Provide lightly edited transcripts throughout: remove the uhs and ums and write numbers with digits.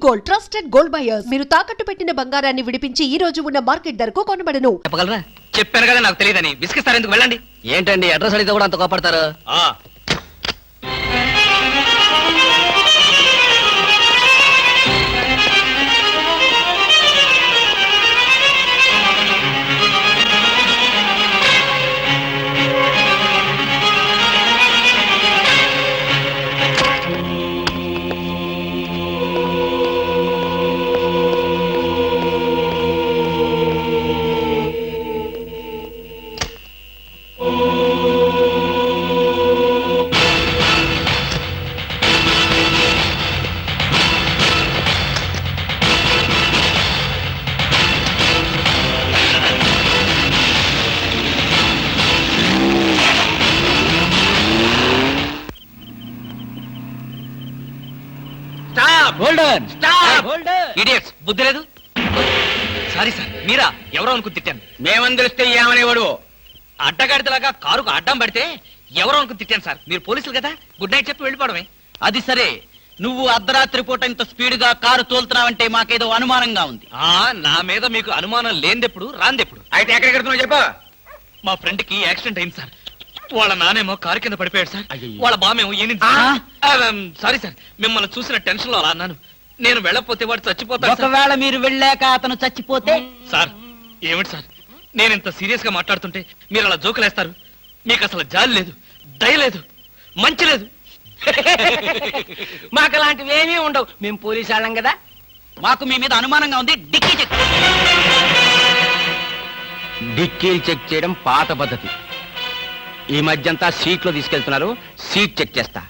Gold, trusted gold buyers. మీరు తాకట్టు పెట్టిన బంగారాన్ని విడిపించి ఈ రోజు ఉన్న మార్కెట్ ధరకు కొనబడను. చెప్పగలరా? చెప్పాను కదా నాకు తెలియదని. విసిగిస్తారు ఎందుకు? వెళ్ళండి. ఏంటండి అడ్రస్ అడిగితే కూడా అంత కోపడతారు? ఇడియట్స్, బుద్ధి లేదు. సారీ సార్, మీరా? ఎవరో అనుకుని తిట్టాను. మేమందరిస్తే ఏమనేవాడు? అడ్డగాడితలాగా కారుకు అడ్డం పడితే ఎవరో అనుకుని తిట్టాను సార్. మీరు పోలీసులు కదా, గుడ్ నైట్ చెప్పి వెళ్ళిపోవడమే. అది సరే, నువ్వు అర్ధరాత్రి పూట ఇంత స్పీడ్ గా కారు తోలుతున్నావంటే మాకేదో అనుమానంగా ఉంది. నా మీద మీకు అనుమానం లేనిదెప్పుడు, రాందెప్పుడు? అయితే ఎక్కడికి వెళ్తున్నావు చెప్పు. మా ఫ్రెండ్ కి యాక్సిడెంట్ అయింది సార్. వాళ్ళ నానేమో కారు కింద పడిపోయాడు సార్. అయ్యయ్యో. వాళ్ళ బామేమో సారీ సార్, మిమ్మల్ని చూసిన టెన్షన్ లో అలా అన్నాను. నేను వెళ్ళకపోతే వాడు చచ్చిపోతాడు. ఒకవేళ మీరు వెళ్ళాక అతను చచ్చిపోతే? సార్ ఏమిటి సార్, నేను ఇంత సీరియస్ గా మాట్లాడుతుంటే మీరు అలా జోకులేస్తారు? మీకు అసలు జాలి లేదు, దయ లేదు, మంచి లేదు. మాకు అలాంటివి ఏమీ ఉండవు. మేము పోలీసు వాళ్ళం కదా. మాకు మీ మీద అనుమానంగా ఉంది. డిక్కీలు చెక్ చేయడం పాత పద్ధతి. ఈ మధ్యంతా సీట్లో తీసుకెళ్తున్నారు. సీట్ చెక్ చేస్తా.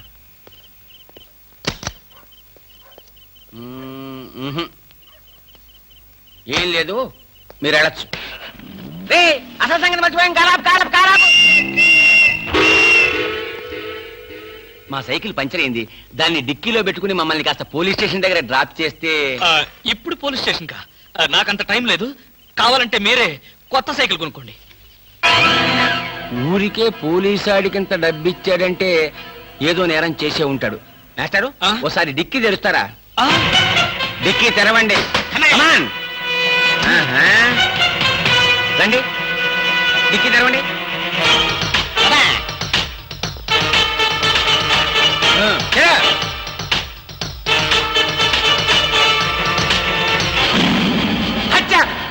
ఏం లేదు, మీరు వెళ్ళచ్చు. అసలు సంగతి మర్చిపోయాం. మా సైకిల్ పంచర్ అయింది. దాన్ని డిక్కీలో పెట్టుకుని మమ్మల్ని కాస్త పోలీస్ స్టేషన్ దగ్గర డ్రాప్ చేస్తే. ఇప్పుడు పోలీస్ స్టేషన్ కా? నాకంత టైం లేదు. కావాలంటే మీరే కొత్త సైకిల్ కొనుక్కోండి. ఊరికే పోలీసాడికింత డబ్బిచ్చాడంటే ఏదో నేరం చేసే ఉంటాడు. మాస్టారు, ఓసారి డిక్కీ తెరుస్తారా? డిక్కీ తెరవండి. రండి, డిక్కీ తెరవండి.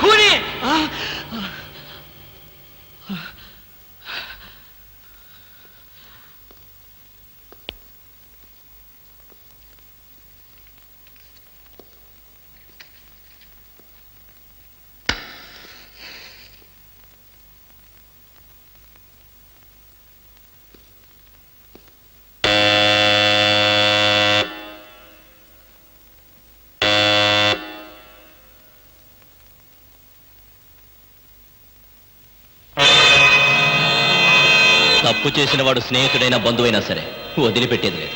కూని తప్పు చేసిన వాడు స్నేహితుడైనా బంధువైనా సరే వదిలిపెట్టేది లేదు.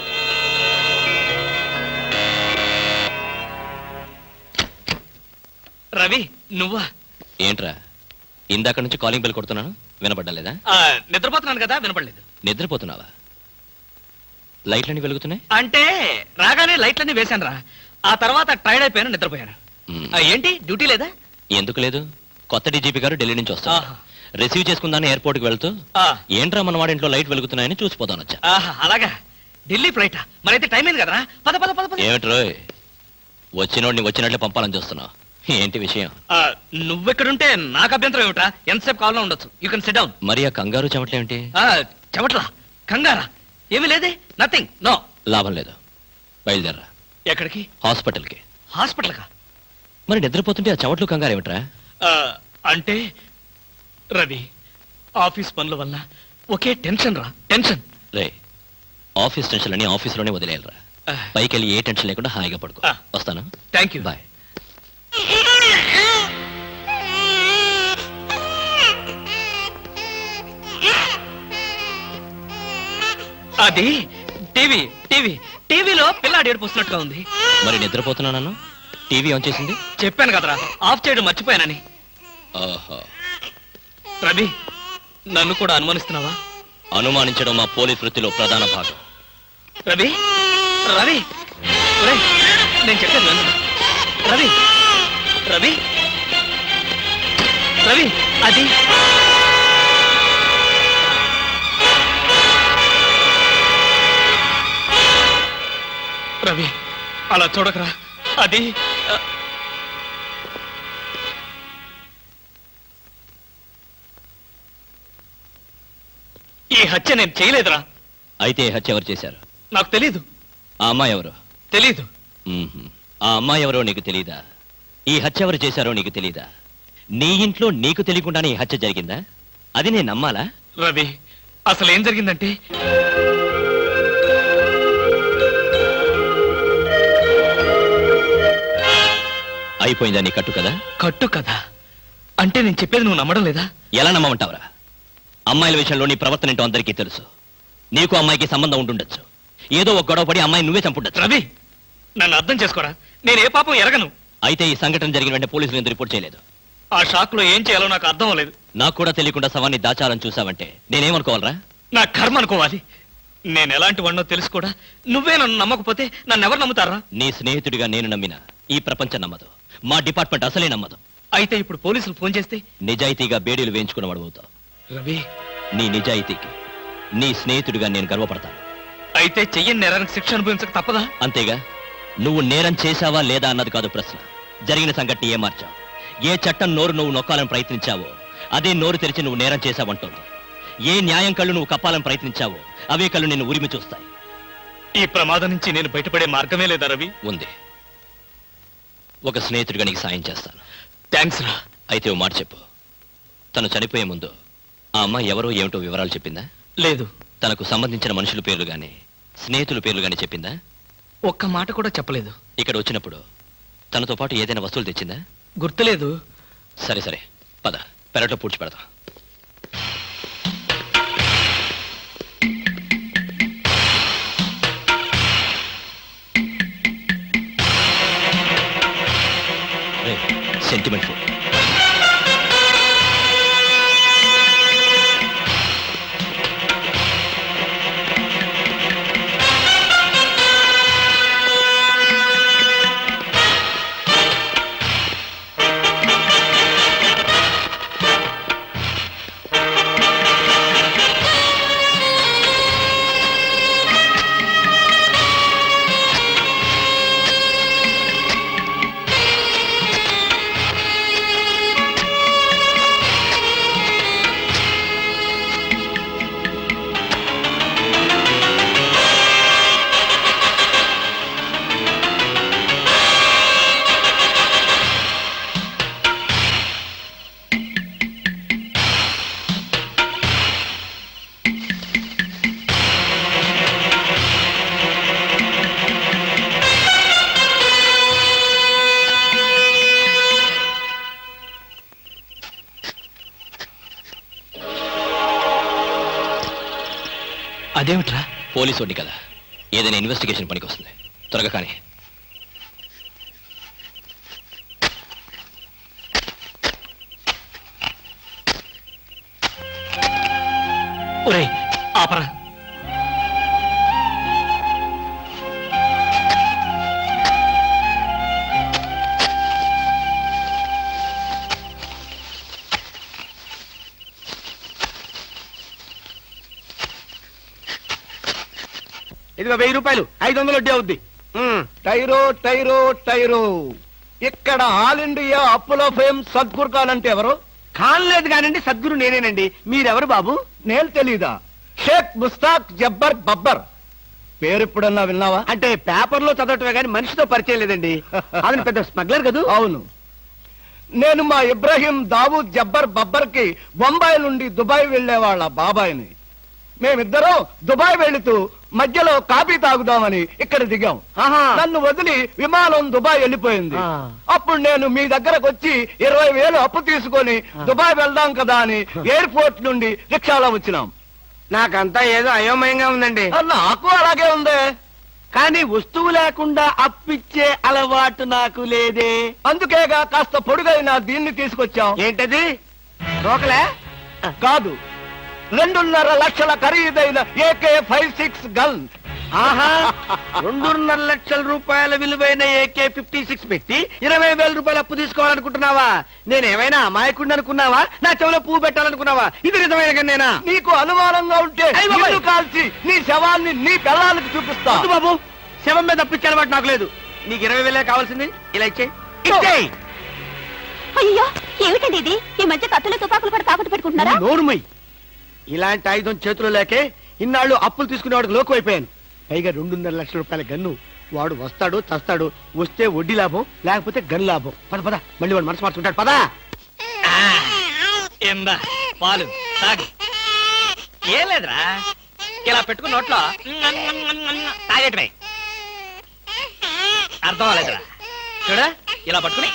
రవి, నువ్వా? ఏంట్రా, ఇందాక నుంచి కాలింగ్ బెల్ కొడుతున్నాను, వినపడ్డలేదా? నిద్రపోతున్నాను కదా, వినపడలేదు. నిద్రపోతున్నావా? లైట్లన్నీ వెలుగుతున్నాయి అంటే రాగానే లైట్లన్నీ వేశాను రా. ఆ తర్వాత టైర్డ్ అయిపోయాను, నిద్రపోయాను. ఏంటి డ్యూటీ లేదా? ఎందుకు లేదు? కొత్త డీజీపీ గారు ఢిల్లీ నుంచి వస్తారు. రిసీవ్ చేసుకుందాన్ని ఎయిర్పోర్ట్ కి వెళ్తూ ఏంట్రా మన వాడి ఇంట్లో లైట్ వెలుగుతున్నాయని చూసిపోతాను వచ్చా. అలాగా? ఢిల్లీ ఫ్లైట్ మరైతే టైం అయింది కదరా. పద పద పద. ఏమిట్రోయ్, వచ్చినోడిని వచ్చినట్లే పంపాలని చూస్తున్నావు? ఏంటి విషయం? నువ్వెక్కడుంటే నాకు అభ్యంతరం ఏమిట్రా? ఎంతసేపు కావాలో ఉండొచ్చు. You can SIT down. మరి ఆ కంగారు చెమట్లేమిటి? చెమట్లా? కంగారా? ఏమీ లేదే, నథింగ్, నో. లాభం లేదు, బయలుదేరరా. ఎక్కడికి? హాస్పిటల్కి. హాస్పిటల్ కా? మరి నిద్రపోతుంటే ఆ చెమట్లు కంగారు ఏమిట్రా? అంటే రవి, ఆఫీస్ పనుల వల్ల ఒకే టెన్షన్ రా, టెన్షన్. రే, ఆఫీస్ టెన్షన్ అని ఆఫీస్లోనే వదిలేయాలరా. పైకి వెళ్ళి ఏ టెన్షన్ లేకుండా హాయిగా పడుకో. వస్తాను. Thank you. బాయ్. అది టీవీ టీవీ టీవీలో పిల్లాడి ఏడుపు వస్తున్నట్టుగా ఉంది. మరి నిద్రపోతున్నాను, టీవీ ఆన్ చేసింది. చెప్పాను కదరా, ఆఫ్ చేయడం మర్చిపోయానని. రవి, నన్ను కూడా అనుమానిస్తున్నావా? అనుమానించడం మా పోలీస్ వృత్తిలో ప్రధాన భాగం. రవి రవి, నేను చెప్పాను రవి రవి రవి అది రవి అలా చూడకరా అది ఈ హత్య నేను చేయలేదురా. అయితే ఈ హత్య ఎవరు చేశారు? నాకు తెలీదు. ఆ అమ్మాయి ఎవరు? తెలీదు. మ్మ్హ్మ్. ఆ అమ్మాయి ఎవరో నీకు తెలీదా? ఈ హత్య ఎవరు చేశారో నీకు తెలీదా? నీ ఇంట్లో నీకు తెలియకుండానే ఈ హత్య జరిగిందా? అది నేను నమ్మాలా? రవి అసలు ఏం జరిగిందంటే అయిపోయిందా నీ కట్టు కదా? కట్టు కదా అంటే నేను చెప్పేది నువ్వు నమ్మడం లేదా? ఎలా నమ్మమంటావురా? అమ్మాయిల విషయంలో నీ ప్రవర్తన ఏంటో అందరికీ తెలుసు. నీకు అమ్మాయికి సంబంధం ఉంటుండొచ్చు. ఏదో ఒక గొడవ పడి అమ్మాయి నువ్వే చంపుండొచ్చు. రవి నన్ను అర్థం చేసుకోరా. నేను ఏ పాపం ఎరగను. అయితే ఈ సంఘటన జరిగిన వెంటనే పోలీసులు ఎందుకు రిపోర్ట్ చేయలేదు? ఆ షాక్ లో ఏం చేయాలో నాకు అర్థం అవ్వలేదు. నాకు కూడా తెలియకుండా శవాన్ని దాచాలని చూసావంటే నేనేమనుకోవాలరా? నా కర్మ అనుకోవాలి. నేను ఎలాంటి వాడినో తెలుసు కూడా నువ్వే నన్ను నమ్మకపోతే నన్ను ఎవరు నమ్ముతారా? నీ స్నేహితుడిగా నేను నమ్మిన ఈ ప్రపంచం నమ్మదు. మా డిపార్ట్మెంట్ అసలే నమ్మదు. అయితే ఇప్పుడు పోలీసులు ఫోన్ చేస్తే నిజాయితీగా బేడీలు వేయించుకున్న వాడవుతావు. రవి నీ నిజాయితీకి నీ స్నేహితుడిగా నేను గర్వపడతాను. అయితే చెయ్యని నేరానికి శిక్ష అనుభవించక తప్పదా? అంతేగా. నువ్వు నేరం చేశావా లేదా అన్నది కాదు ప్రశ్న. జరిగిన సంఘటన ఏ మార్చావు? ఏ చట్టం నోరు నువ్వు నొక్కాలని ప్రయత్నించావో అదే నోరు తెరిచి నువ్వు నేరం చేశావంటోంది. ఏ న్యాయం కళ్ళు నువ్వు కప్పాలని ప్రయత్నించావో అవే కళ్ళు నిన్ను ఉరిమి చూస్తాయి. ఈ ప్రమాదం నుంచి నేను బయటపడే మార్గమే లేదా రవి? ఉంది. ఒక స్నేహితుడిగా నీకు సాయం చేస్తాను. థ్యాంక్స్ రా. అయితే ఓ మాట చెప్పు. తను చనిపోయే ముందు ఆ అమ్మాయి ఎవరో ఏమిటో వివరాలు చెప్పిందా? లేదు. తనకు సంబంధించిన మనుషుల పేర్లు గాని స్నేహితుల పేర్లు గాని చెప్పిందా? ఒక్క మాట కూడా చెప్పలేదు. ఇక్కడ వచ్చినప్పుడు తనతో పాటు ఏదైనా వస్తువులు తెచ్చిందా? గుర్తులేదు. సరే సరే పద, పెరట్లో పూడ్చి పెడతాం. Sentiment food. అదేమిట్రా? పోలీసోడిని కదా, ఏదైనా ఇన్వెస్టిగేషన్ పనికి వస్తుంది. త్వరగా కానీ. ఒరే ఆపరా. ఇదిగో 1000 రూపాయలు, 500 వడ్డీ అవుద్ది. టైరో టైరో టైరో, ఇక్కడ ఆల్ ఇండియా అప్పులో ఫేమ్ సద్గురు ఖాన్ అంటే ఎవరు? కానలేదు కానండి, సద్గురు నేనేనండి. మీరెవరు బాబు? నేను తెలీదా? షేక్ ముస్తాక్ జబ్బర్ బబ్బర్. పేరు ఎప్పుడన్నా విన్నావా? అంటే పేపర్లో చదవటమే కానీ మనిషితో పరిచయం లేదండి. ఆయన పెద్ద స్మగ్లర్ కదూ? అవును. నేను మా ఇబ్రాహీం దావూద్ జబ్బర్ బబ్బర్ కి బొంబాయి నుండి దుబాయ్ వెళ్లే వాళ్ళ బాబాయిని. మేమిద్దరం దుబాయ్ వెళుతూ మధ్యలో కాఫీ తాగుదామని ఇక్కడ దిగాం. నన్ను వదిలి విమానం దుబాయ్ వెళ్ళిపోయింది. అప్పుడు నేను మీ దగ్గరకు వచ్చి 20,000 అప్పు తీసుకొని దుబాయ్ వెళ్దాం కదా అని ఎయిర్పోర్ట్ నుండి రిక్షాలో వచ్చినాం. నాకంతా ఏదో అయోమయంగా ఉందండి. నాకు అలాగే ఉంది. కానీ వస్తువు లేకుండా అప్పిచ్చే అలవాటు నాకు లేదే. అందుకేగా కాస్త పొడుగైన దీన్ని తీసుకొచ్చాం. ఏంటది? రోకలే కాదు, 2.5 లక్షల ఖరీదైన AK-56 గన్. ఆహా 2.5 లక్షల రూపాయల విలువైన AK-56 పెట్టి 20,000 రూపాయలు అప్పు తీసుకోవాలనుకుంటున్నావా? నేనేమైనా అమాయకుడిని అనుకున్నావా? నా చెవులో పువ్వు పెట్టాలనుకున్నావా? ఇది నిజమైన నేనా? నీకు అనుమానంగా ఉంటే అయ్ బాబోయ్. నిన్ను కాల్చి నీ శవాన్ని నీ పిల్లలకి చూపిస్తా. వద్దు బాబు, శవం మీద అప్పు ఇచ్చే అలవాటు నాకు లేదు. నీకు 20,000 కావాల్సింది, ఇలా ఇచ్చేయ్. అయ్యో ఏమిటండి ఇది? ఈ మధ్య కత్తులు తుపాకులు కూడా తాకట్టు పెట్టుకుంటున్నారా? నోరుమై. ఇలాంటి ఆయుధం చేతిలో లేకే ఇన్నాళ్ళు అప్పులు తీసుకునేవాడికి లోకు అయిపోయాను. పైగా 2.5 లక్షల రూపాయల గన్ను. వాడు వస్తాడు చస్తాడు. వస్తే వడ్డీ లాభం, లేకపోతే గన్ లాభం. పద పద, మళ్ళీ వాడు మనసు మార్చుకుంటాడు. పదా ఏందా పాలు తాగు. ఏం లేదురా, ఇలా పెట్టుకున్న నోట్లో తాగేటమే. అర్థం అవ్వలేదురా. చూడ, ఇలా పట్టుకుని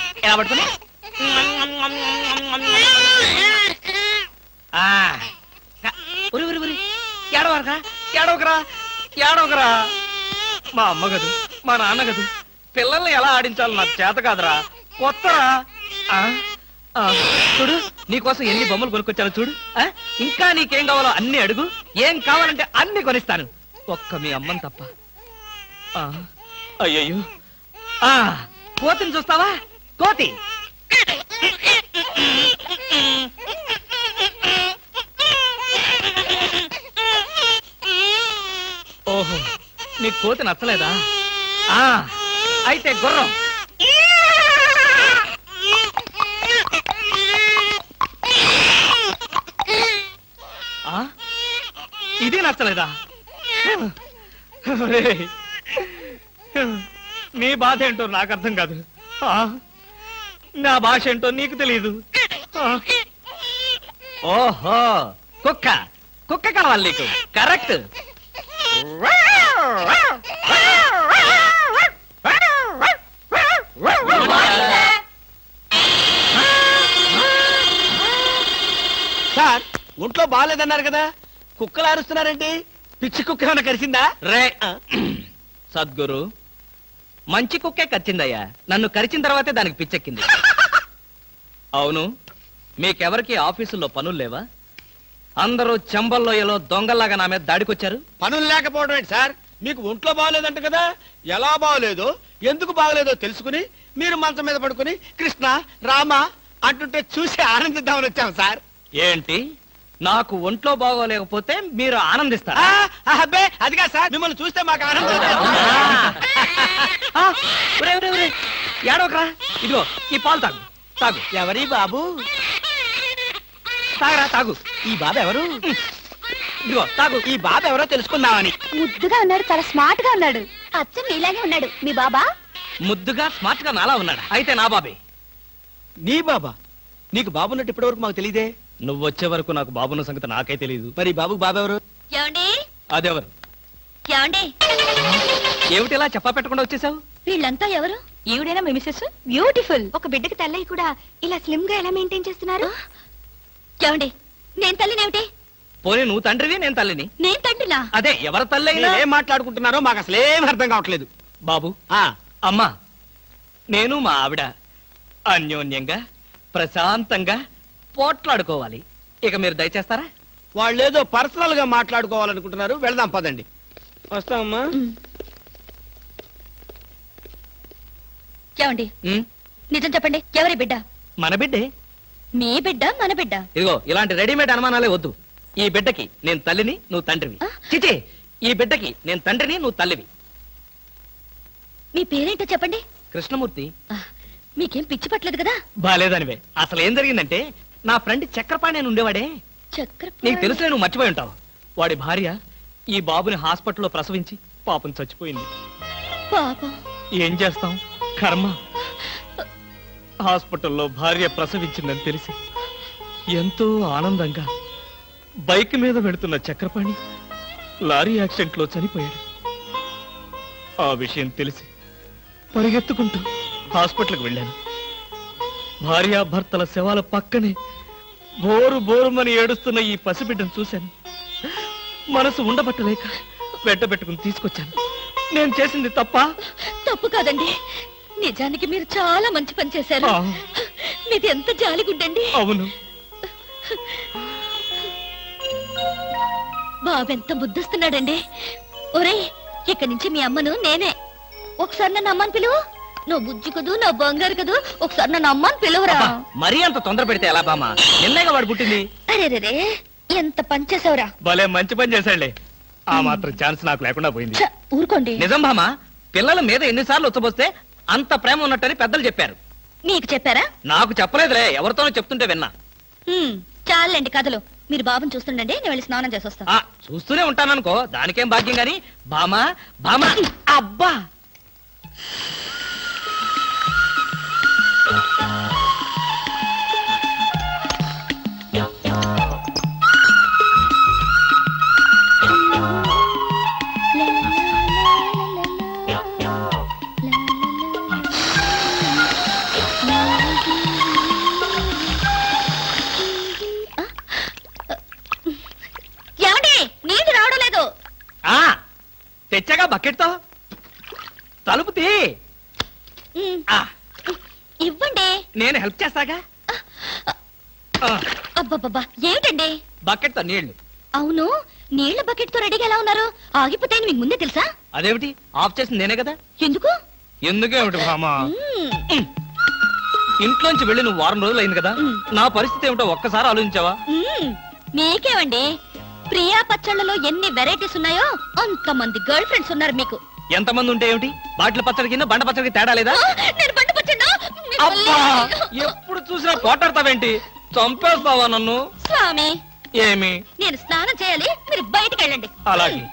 ఉరి ఉరి ఉరి ఏడవరకా, ఏడవకరా. మా అమ్మ గదు, మా నాన్న గదు, పిల్లల్ని ఎలా ఆడించాలో నాకు చేత కాదురా. కొత్తరా. చూడు, నీకోసం ఎన్ని బొమ్మలు కొనుక్కొచ్చాను చూడు. ఇంకా నీకేం కావాలో అన్ని అడుగు. ఏం కావాలంటే అన్ని కొనిస్తాను, ఒక్క మీ అమ్మని తప్ప. అయ్యయ్యో, కోతిని చూస్తావా? కోతి ఓహో, నీ కోతి నచ్చలేదా? అయితే గుర్రం. ఇది నచ్చలేదా? నీ బాధ ఏంటో నాకు అర్థం కాదు. నా భాష ఏంటో నీకు తెలియదు. ఓహో, కుక్క కావాలి నీకు. కరెక్ట్. సార్, ఒంట్లో బాగాలేదన్నారు కదా, కుక్కలు అరుస్తున్నారేంటి? పిచ్చి కుక్క ఏమైనా కరిసిందా? రే సద్గురు, మంచి కుక్కే కరిచిందయ్యా. నన్ను కరిచిన తర్వాతే దానికి పిచ్చెక్కింది. అవును, మీకెవరికి ఆఫీసుల్లో పనులు లేవా? అందరూ చెంబల్లోయలో దొంగల్లాగా నా మీద దాడికొచ్చారు. పనులు లేకపోవడం ఏంటి సార్? మీకు ఒంట్లో బాగలేదంట కదా, ఎలా బాగలేదో ఎందుకు బాగలేదో తెలుసుకుని మీరు మంచం మీద పడుకుని కృష్ణ రామ అంటుంటే చూసి ఆనందిద్దామని వచ్చాం సార్. ఏంటి, నాకు ఒంట్లో బాగోలేకపోతే మీరు ఆనందిస్తారా? అబ్బే అదిగా సార్, మిమ్మల్ని చూస్తే మాకు ఆనందం. ఏడవకరా, ఇదిగో ఈ పాలు తాగు. తాగు. ఎవరి బాబు? తాగరా, తాగు. ఈ బాబు ఎవరు? ఇదిగో తాగు. ఈ బాబు ఎవరో తెలుసుకుందామని. ముద్దుగా ఉన్నాడు, చాలా స్మార్ట్ గా ఉన్నాడు. అచ్చం నీలాగే ఉన్నాడు. మీ బాబా? ముద్దుగా స్మార్ట్ గా నాలా ఉన్నాడా? అయితే నా బాబే. నీ బాబా? నీకు బాబున్నట్టు ఇప్పటి వరకు మాకు తెలియదే. నువ్వు వచ్చే వరకు నాకు బాబున్న సంగతి నాకే తెలియదు. మరి బాబుకు బాబు ఎవరు? ఏమండి? అదెవరు? ఏమండి? ఏమిటి ఇలా చెప్పా పెట్టకుండా వచ్చేసావు? వీళ్ళంతా ఎవరు? ఈవిడేనా మీ మిసెస్? బ్యూటిఫుల్. ఒక బిడ్డకి తల్లయ్య కూడా ఇలా స్లిమ్ గా ఎలా మెయింటైన్ చేస్తున్నారు? ఏమండి, నేను తల్లినేమిటి? పోనీ నువ్వు తండ్రివి, నేను తల్లిని. నేను తండ్రినా? అదే, ఎవరి తల్లి అయినా. ఏం మాట్లాడుకుంటున్నారో మాకు అసలు ఏం అర్థం కావట్లేదు. బాబు, అమ్మా, నేను మా ఆవిడ అన్యోన్యంగా ప్రశాంతంగా పోట్లాడుకోవాలి. ఇక మీరు దయచేస్తారా? వాళ్ళు ఏదో పర్సనల్ గా మాట్లాడుకోవాలనుకుంటున్నారు. వెళ్దాం పదండి. వస్తామమ్మా. ఏమండి, ఉమ్, నిజం చెప్పండి, ఎవరి బిడ్డ? మన బిడ్డే. మీ బిడ్డ, మన బిడ్డ? ఇదిగో ఇలాంటి రెడీమేడ్ అనుమానాలే వద్దు. ఈ బిడ్డకి నేను తల్లిని, నువ్వు తండ్రివి. చిచి, ఈ బిడ్డకి నేను తండ్రిని, నువ్వు తల్లివి. మీ పేరేంటో చెప్పండి. కృష్ణమూర్తి. మీకేం పిచ్చి పట్టలేదు కదా? బాలేదనివే. అసలు ఏం జరిగిందంటే, నా ఫ్రెండ్ చక్రపాణి అని ఉండేవాడే, నీకు తెలుసులే, నువ్వు మర్చిపోయి ఉంటావు. వాడి భార్య ఈ బాబుని హాస్పిటల్లో ప్రసవించి పాపం చచ్చిపోయింది. పాపం. ఏం చేస్తాం, కర్మ. హాస్పిటల్లో భార్య ప్రసవించిందని తెలిసి ఎంతో ఆనందంగా బైక్ మీద వెళుతున్న చక్రపాణి లారీ యాక్సిడెంట్ లో చనిపోయాడు. ఆ విషయం తెలిసి పరిగెత్తుకుంటూ హాస్పిటల్కి వెళ్ళాను. భార్యాభర్తల శవాల పక్కనే బోరు బోరుమని ఏడుస్తున్న ఈ పసిబిడ్డను చూశాను. మనసు ఉండబట్టలేక వెంటబెట్టుకుని తీసుకొచ్చాను. నేను చేసింది తప్ప? తప్పు కాదండి, నిజానికి మీరు చాలా మంచి పని చేశారు. మీది ఎంత జాలిగుడ్డండి. అవును. బాబెంత బుద్ధిస్తున్నాడండి. ఒరేయ్, ఇక్కడి నుంచి మీ అమ్మను నేనే. ఒకసారి నన్ను అమ్మని పిలువు. నువ్వు బుజ్జి కదూ, నా బంగారు కదూ, ఒకసారి నన్ను అమ్మని పిలువురా. అబ్బా, మరీ అంత తొందర పెడితే ఎలా బామ్మ? నిన్నేగా వాడు పుట్టింది. అరే ఎంత పనిచేసావురా. భలే మంచి పని చేశాడులే. ఆ మాత్రం ఛాన్స్ నాకు లేకుండా పోయింది. ఛ, ఊరుకోండి. నిజం బామ్మ, పిల్లల మీద ఎన్నిసార్లు ఉచ్చబోస్తే అంత ప్రేమ ఉన్నట్టని పెద్దలు చెప్పారు. మీకు చెప్పారా? నాకు చెప్పలేదులే, ఎవరితోనో చెప్తుంటే విన్నా. చాలండి కథలు. మీరు బాబుని చూస్తుండండి, నేను వెళ్ళి స్నానం చేసి వస్తాను. ఆ చూస్తూనే ఉంటాననుకో, దానికేం భాగ్యం గాని. బామా బామా అబ్బా, ఏమండి, నీళ్లు రావడం లేదు. ఆ తెచ్చగా బకెట్తో. తలుపు తీ. ఉమ్, ఆ, ఇవ్వండి. నేను హెల్ప్ చేస్తాగా. ఆ, అబ్బబ్బబ్బా, ఏమిటండి? బకెట్తో నీళ్లు. అవును, నీళ్ల బకెట్ తో రెడీగా ఎలా ఉన్నారు? ఆగిపోతాయని మీకు ముందే తెలుసా? అదేమిటి, ఆఫ్ చేసింది నేనే కదా. ఎందుకు? ఎందుకేమిటి బామా? మ్మ్. ఇంట్లోంచి వెళ్ళి నువ్వు వారం రోజులు అయింది కదా. నా పరిస్థితి ఏమిటో ఒక్కసారి ఆలోచించావా? మ్మ్. మీకేమండి, ప్రియా పచ్చళ్ళలో ఎన్ని వెరైటీస్ ఉన్నాయో అంతమంది గర్ల్ ఫ్రెండ్స్ ఉన్నారు మీకు. ఎంతమంది ఉంటే ఏమిటి, బాటిల్ పచ్చడి కింద బండ పచ్చడికి తేడా లేదా? ఆ, నేను బండి పచ్చడినా? అబ్బా, ఎప్పుడు చూసినా పోటాడతావేంటి? చంపేస్తావా నన్ను? స్వామి, ఏమి? నేను స్నానం చేయాలి, మీరు బయటికి వెళ్ళండి. అలాగే.